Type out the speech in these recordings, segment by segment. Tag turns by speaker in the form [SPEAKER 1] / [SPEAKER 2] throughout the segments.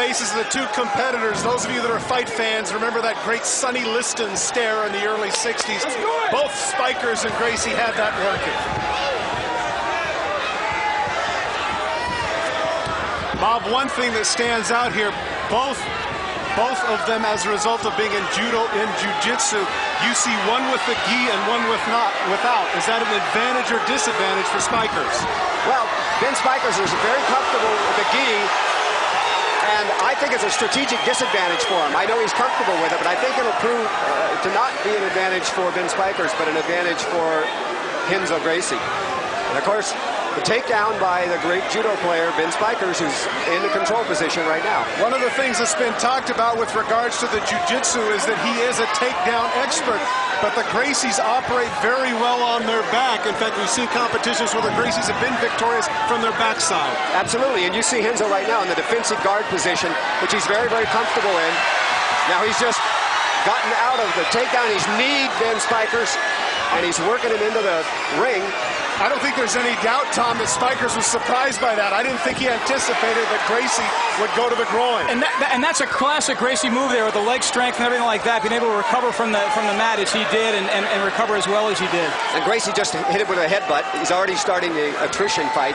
[SPEAKER 1] faces of the two competitors. Those of you that are fight fans remember that great Sonny Liston stare in the early 60s. Both Spikers and Gracie had that working. Bob, one thing that stands out here, both of them as a result of being in Judo and Jiu-Jitsu, you see one with the gi and one without. Is that an advantage or disadvantage for Spikers?
[SPEAKER 2] Well, Ben Spikers is very comfortable with the gi, and I think it's a strategic disadvantage for him. I know he's comfortable with it, but I think it'll prove to not be an advantage for Ben Spikers, but an advantage for Renzo Gracie. And of course, the takedown by the great judo player, Ben Spikers, who's in the control position right now.
[SPEAKER 1] One of the things that's been talked about with regards to the jiu-jitsu is that he is a takedown expert, but the Gracies operate very well on their back. In fact, we've seen competitions where the Gracies have been victorious from their backside.
[SPEAKER 2] Absolutely, and you see Renzo right now in the defensive guard position, which he's very, very comfortable in. Now he's just gotten out of the takedown. He's kneed Ben Spikers, and he's working him into the ring.
[SPEAKER 1] I don't think there's any doubt, Tom, that Spikers was surprised by that. I didn't think he anticipated that Gracie would go to the groin.
[SPEAKER 3] And that's a classic Gracie move there with the leg strength and everything like that, being able to recover from the mat as he did and recover as well as he did.
[SPEAKER 2] And Gracie just hit it with a headbutt. He's already starting the attrition fight.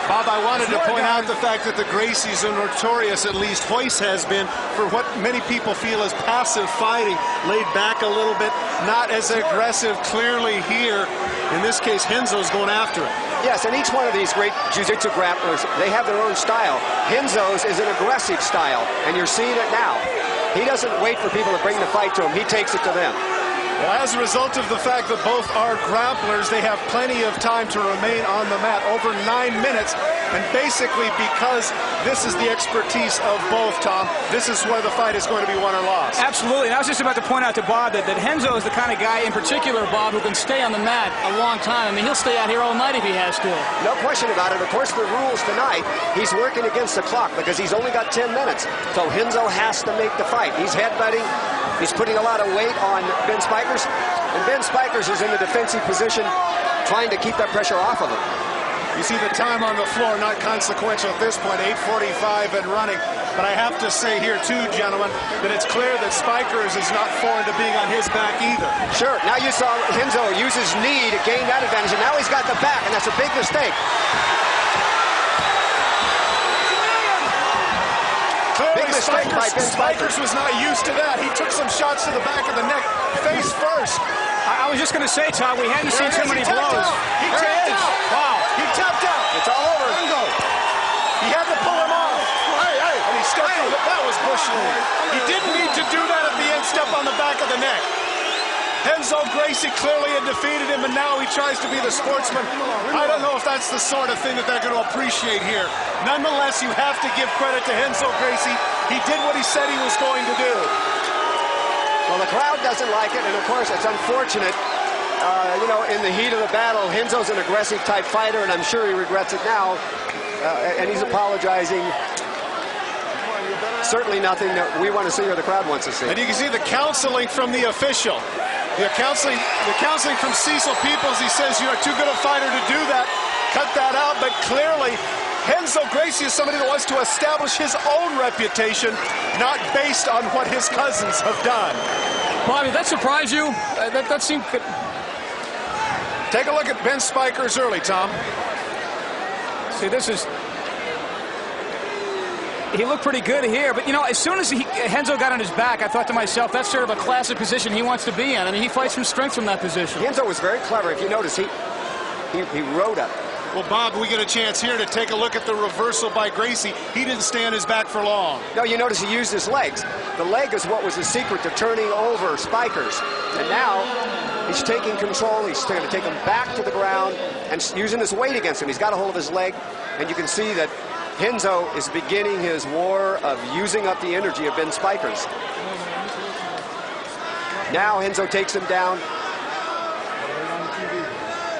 [SPEAKER 1] Bob, I wanted to point out the fact that the Gracies are notorious, at least Royce has been, for what many people feel is passive fighting, laid back a little bit, not as aggressive clearly here. In this case, Renzo's going after it.
[SPEAKER 2] Yes, and each one of these great jiu-jitsu grapplers, they have their own style. Renzo's is an aggressive style, and you're seeing it now. He doesn't wait for people to bring the fight to him. He takes it to them.
[SPEAKER 1] Well, as a result of the fact that both are grapplers, they have plenty of time to remain on the mat, over 9 minutes. And basically, because this is the expertise of both, Tom, this is where the fight is going to be won or lost.
[SPEAKER 3] Absolutely. And I was just about to point out to Bob that Renzo is the kind of guy in particular, Bob, who can stay on the mat a long time. I mean, he'll stay out here all night if he has to.
[SPEAKER 2] No question about it. Of course, the rules tonight, he's working against the clock because he's only got 10 minutes. So Renzo has to make the fight. He's headbutting. He's putting a lot of weight on Ben Spikers, and Ben Spikers is in the defensive position trying to keep that pressure off of him.
[SPEAKER 1] You see the time on the floor, not consequential at this point, 8:45 and running. But I have to say here, too, gentlemen, that it's clear that Spikers is not foreign to being on his back either.
[SPEAKER 2] Sure. Now you saw Renzo use his knee to gain that advantage, and now he's got the back, and that's a big mistake.
[SPEAKER 1] Clearly, Spikers was not used to that. He took some shots to the back of the neck, face first.
[SPEAKER 3] I was just going to say, Todd, we hadn't seen too many blows.
[SPEAKER 1] He tapped out. Wow. He tapped out.
[SPEAKER 2] It's all over.
[SPEAKER 1] He had to pull him off. And he stepped on it. That was Bush League. He didn't need to do that at the end, step on the back of the neck. Renzo Gracie clearly had defeated him, and now he tries to be the sportsman. I don't know if that's the sort of thing that they're going to appreciate here. Nonetheless, you have to give credit to Renzo Gracie. He did what he said he was going to do.
[SPEAKER 2] Well, the crowd doesn't like it, and of course, it's unfortunate. You know, in the heat of the battle, Renzo's an aggressive type fighter, and I'm sure he regrets it now. And he's apologizing. Certainly nothing that we want to see or the crowd wants to see.
[SPEAKER 1] And you can see the counseling from the official. The counseling from Cecil Peoples. He says, you're too good a fighter to do that. Cut that out. But clearly, Renzo Gracie is somebody that wants to establish his own reputation, not based on what his cousins have done.
[SPEAKER 3] Bobby, that surprised you? That seemed...
[SPEAKER 1] Take a look at Ben Spikers early, Tom.
[SPEAKER 3] See, this is... He looked pretty good here, but, you know, as soon as Renzo got on his back, I thought to myself, that's sort of a classic position he wants to be in. I mean, he fights from strength from that position.
[SPEAKER 2] Renzo was very clever. If you notice, he rode up.
[SPEAKER 1] Well, Bob, we get a chance here to take a look at the reversal by Gracie. He didn't stay on his back for long.
[SPEAKER 2] No, you notice he used his legs. The leg is what was the secret to turning over Spikers. And now he's taking control. He's going to take him back to the ground and using his weight against him. He's got a hold of his leg, and you can see that Renzo is beginning his war of using up the energy of Ben Spikers. Now Renzo takes him down.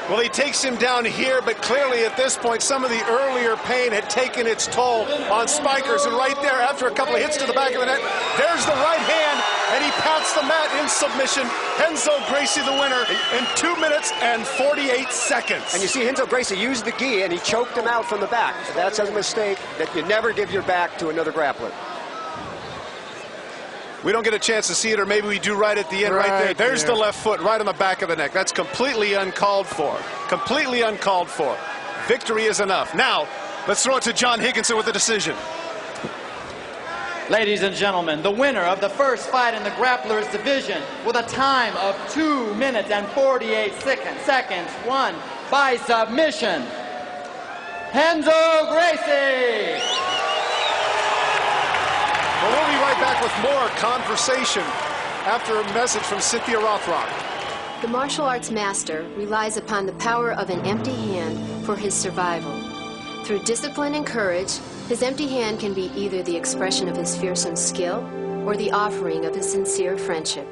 [SPEAKER 1] Well, he takes him down here, but clearly at this point, some of the earlier pain had taken its toll on Spikers. And right there, after a couple of hits to the back of the neck, there's the right hand, and he pats the mat in submission. Renzo Gracie the winner in 2 minutes and 48 seconds.
[SPEAKER 2] And you see Renzo Gracie use the gi, and he choked him out from the back. That's a mistake that you never give your back to another grappler.
[SPEAKER 1] We don't get a chance to see it, or maybe we do right at the end, right there. There's the left foot right on the back of the neck. That's completely uncalled for. Completely uncalled for. Victory is enough. Now, let's throw it to John Higginson with the decision.
[SPEAKER 4] Ladies and gentlemen, the winner of the first fight in the grapplers division with a time of 2 minutes and 48 seconds, won by submission, Renzo Gracie.
[SPEAKER 1] Well, we'll be right back with more conversation after a message from Cynthia Rothrock.
[SPEAKER 5] The martial arts master relies upon the power of an empty hand for his survival. Through discipline and courage, his empty hand can be either the expression of his fearsome skill or the offering of his sincere friendship.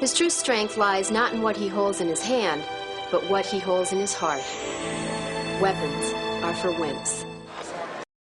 [SPEAKER 5] His true strength lies not in what he holds in his hand, but what he holds in his heart. Weapons are for wimps.